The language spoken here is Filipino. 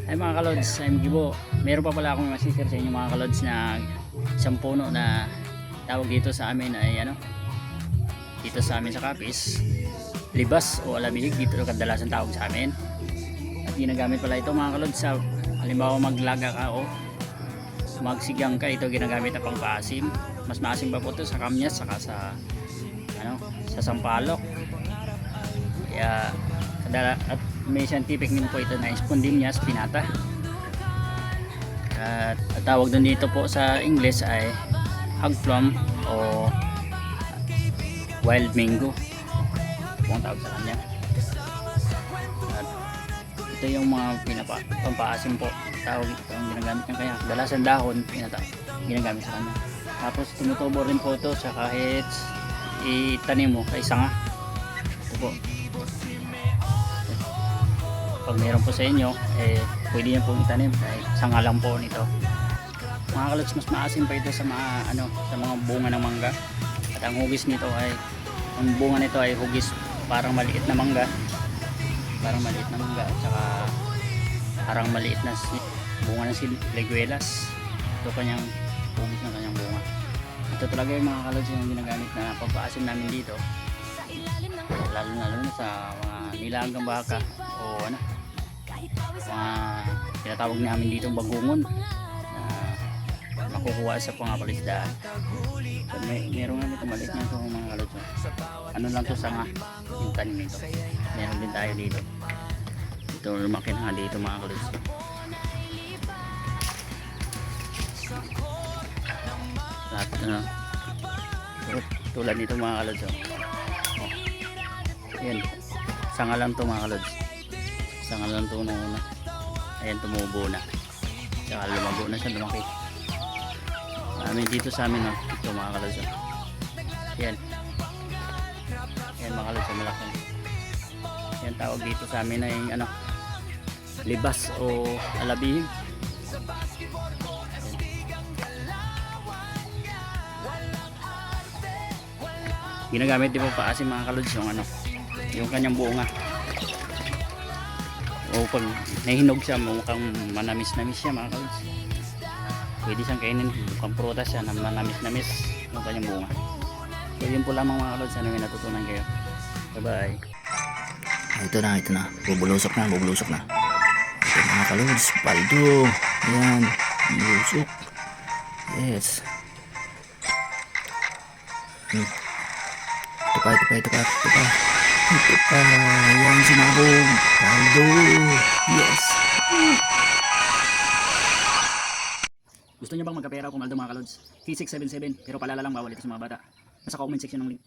Ay mga kalods, I'm Gibo. Meron pa pala akong masishare sa inyo mga kalods na isang puno na tawag dito sa amin ay dito sa amin sa Capiz, libas o alamihig, dito kadalasan tawag sa amin. At ginagamit pala ito mga kalods sa halimbawa maglaga ka o magsigang ka, ito ginagamit na pangpaasim. Mas maasim pa po ito sa kamyas saka sa sampalok. Kaya at may scientific name po ito na Spondinia spinata. At tawag doon dito po sa English ay hog plum o wild mango kung tawag sa kanya. At ito yung mga pampaasim po, tawag ito ang ginagamit niya, kaya kadalasan dahon ginagamit sa kanya. Tapos tumutubo rin po ito sa kahit itanim mo kay sanga. Ito po, pag meron po sa inyo pwede nyo pong itanim kahit sanga lang po nito mga kalods. Mas maasim pa ito sa mga bunga ng mangga, at ang hugis nito ay bunga nito ay hugis parang maliit na mangga at saka parang maliit na bunga ng liguelas. Ito kanyang hugis ng kanyang bunga. Ito talaga yung mga kalods yung ginagamit na pampaasim namin dito, lalo na sa mga nilagang baka o mga tinatawag namin dito bagungon na makukuha sa pangapalisdaan. So, meron nga dito maliit na ito mga kalods. Lang to sanga yung tanim nito. Meron din tayo dito. Ito lumaki na nga dito mga kalods. At tulad nito mga kalods. Ayan, sanga lang to mga kalods. Sanga lang to na una. Ayan, tumubo na. Saka lumago na siya, lumaki. Dito sa amin ito mga kalods. Ayan. Ayan mga kalods, malaki. Ayan, tawag dito sa amin ay libas o alabihig. Ginagamit din po paasim mga kalods yung kanyang bunga. O pag nahinog siya, mukhang manamis-namis siya mga kalods. Pwede siyang kainin, mukhang prutas siya na manamis-namis yung kanyang bunga. So yun po lamang mga kalods, may natutunan kayo. Bye bye. Ito na, bubulusok na. Ito mga kalods, paldo. Ayan, bulusok. Yes. Ito pa. Ayan, sinabog. Paldo. Yes. Gusto niyo bang magkapera kung Aldo mga kalods? T677, pero palala lang, bawal ito sa mga bata. Nasa comment section ng link.